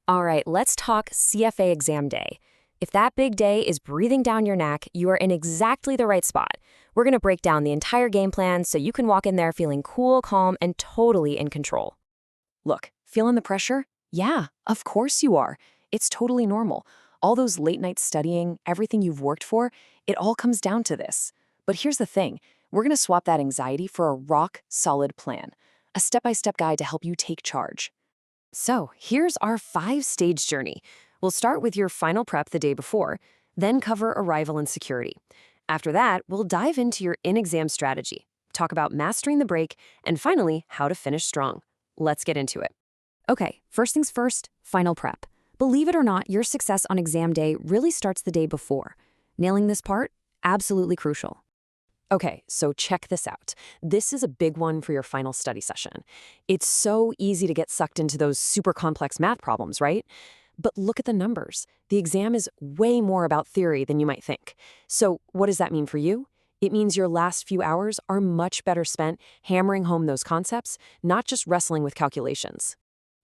All right, let's talk CFA exam day. If that big day is breathing down your neck, you are in exactly the right spot. We're going to break down the entire game plan so you can walk in there feeling cool, calm, and totally in control. Look, feeling the pressure? Yeah, of course you are. It's totally normal. All those late nights studying, everything you've worked for, it all comes down to this. But here's the thing. We're going to swap that anxiety for a rock-solid plan, a step-by-step guide to help you take charge. So, here's our 5-stage journey. We'll start with your final prep the day before, then cover arrival and security. After that, we'll dive into your in-exam strategy, talk about mastering the break, and finally, how to finish strong. Let's get into it. Okay, first things first, final prep. Believe it or not, your success on exam day really starts the day before. Nailing this part? Absolutely crucial. Okay, so check this out. This is a big one for your final study session. It's so easy to get sucked into those super complex math problems, right? But look at the numbers. The exam is way more about theory than you might think. So what does that mean for you? It means your last few hours are much better spent hammering home those concepts, not just wrestling with calculations.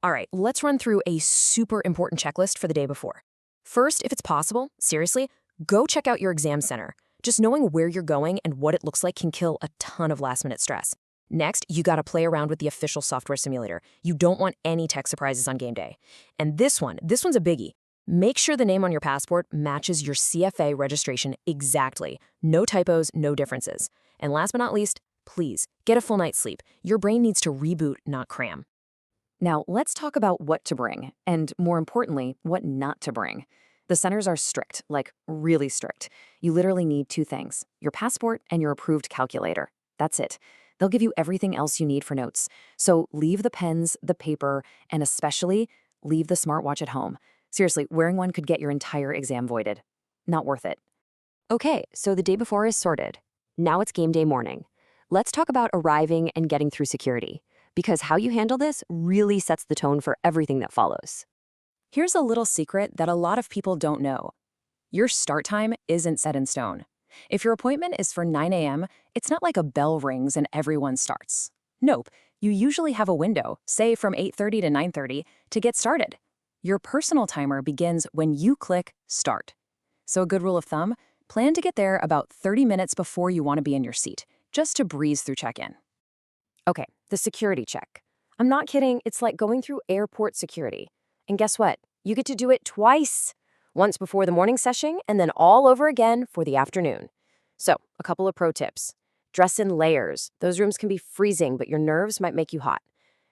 All right, let's run through a super important checklist for the day before. First, if it's possible, seriously, go check out your exam center. Just knowing where you're going and what it looks like can kill a ton of last-minute stress. Next, you gotta play around with the official software simulator. You don't want any tech surprises on game day. And this one's a biggie. Make sure the name on your passport matches your CFA registration exactly. No typos, no differences. And last but not least, please, get a full night's sleep. Your brain needs to reboot, not cram. Now, let's talk about what to bring, and more importantly, what not to bring. The centers are strict, like really strict. You literally need 2 things, your passport and your approved calculator. That's it. They'll give you everything else you need for notes. So leave the pens, the paper, and especially leave the smartwatch at home. Seriously, wearing one could get your entire exam voided. Not worth it. Okay, so the day before is sorted. Now it's game day morning. Let's talk about arriving and getting through security, because how you handle this really sets the tone for everything that follows. Here's a little secret that a lot of people don't know. Your start time isn't set in stone. If your appointment is for 9 a.m., it's not like a bell rings and everyone starts. Nope, you usually have a window, say from 8:30 to 9:30, to get started. Your personal timer begins when you click Start. So a good rule of thumb, plan to get there about 30 minutes before you want to be in your seat, just to breeze through check-in. Okay, the security check. I'm not kidding, it's like going through airport security. And guess what? You get to do it twice. Once before the morning session and then all over again for the afternoon. So, a couple of pro tips. Dress in layers. Those rooms can be freezing, but your nerves might make you hot.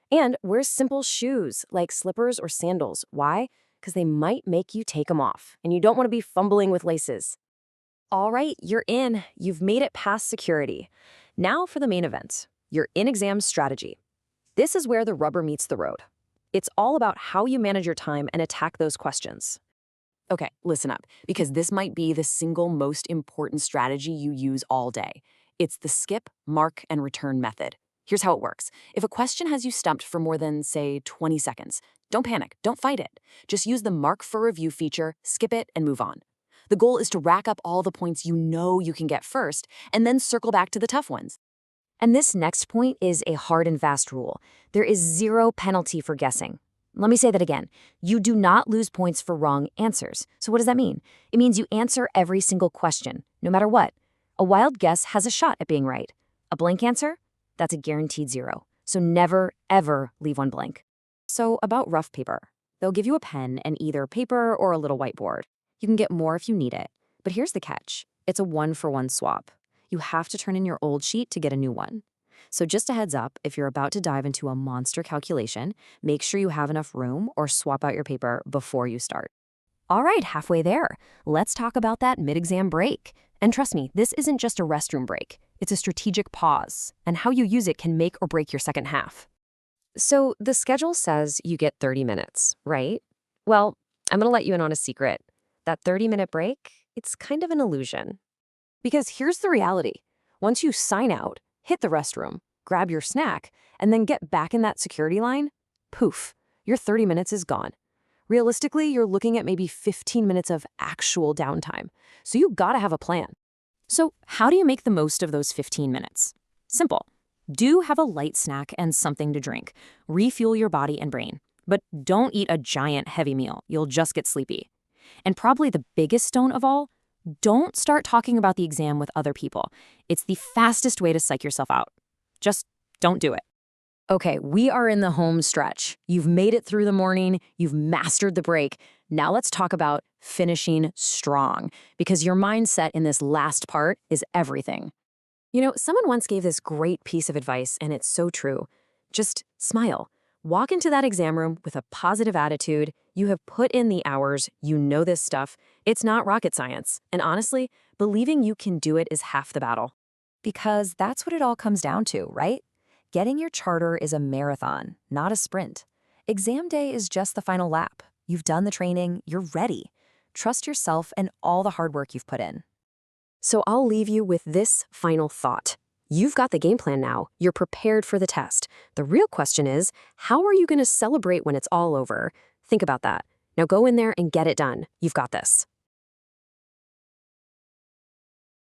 And wear simple shoes like slippers or sandals. Why? Because they might make you take them off, and you don't want to be fumbling with laces. All right, you're in. You've made it past security. Now for the main event, your in-exam strategy. This is where the rubber meets the road. It's all about how you manage your time and attack those questions. Okay, listen up, because this might be the single most important strategy you use all day. It's the skip, mark, and return method. Here's how it works. If a question has you stumped for more than, say, 20 seconds, don't panic, don't fight it. Just use the Mark for Review feature, skip it, and move on. The goal is to rack up all the points you know you can get first, and then circle back to the tough ones. And this next point is a hard and fast rule. There is 0 penalty for guessing. Let me say that again. You do not lose points for wrong answers. So what does that mean? It means you answer every single question, no matter what. A wild guess has a shot at being right. A blank answer? That's a guaranteed 0. So never, ever leave one blank. So about rough paper. They'll give you a pen and either paper or a little whiteboard. You can get more if you need it. But here's the catch. It's a 1-for-1 swap. You have to turn in your old sheet to get a new one. So just a heads up, if you're about to dive into a monster calculation, make sure you have enough room or swap out your paper before you start. All right, halfway there. Let's talk about that mid-exam break. And trust me, this isn't just a restroom break. It's a strategic pause, and how you use it can make or break your second half. So the schedule says you get 30 minutes, right? Well, I'm going to let you in on a secret. That 30-minute break, it's kind of an illusion. Because here's the reality. Once you sign out, hit the restroom, grab your snack, and then get back in that security line, poof, your 30 minutes is gone. Realistically, you're looking at maybe 15 minutes of actual downtime. So you gotta have a plan. So how do you make the most of those 15 minutes? Simple. Do have a light snack and something to drink. Refuel your body and brain. But don't eat a giant heavy meal. You'll just get sleepy. And probably the biggest stone of all, don't start talking about the exam with other people. It's the fastest way to psych yourself out. Just don't do it. Okay, we are in the home stretch. You've made it through the morning. You've mastered the break. Now let's talk about finishing strong, because your mindset in this last part is everything. You know, someone once gave this great piece of advice, and it's so true. Just smile. Walk into that exam room with a positive attitude. You have put in the hours. You know this stuff. It's not rocket science. And honestly, believing you can do it is half the battle. Because that's what it all comes down to, right? Getting your charter is a marathon, not a sprint. Exam day is just the final lap. You've done the training. You're ready. Trust yourself and all the hard work you've put in. So I'll leave you with this final thought. You've got the game plan now. You're prepared for the test. The real question is, how are you going to celebrate when it's all over? Think about that. Now go in there and get it done. You've got this.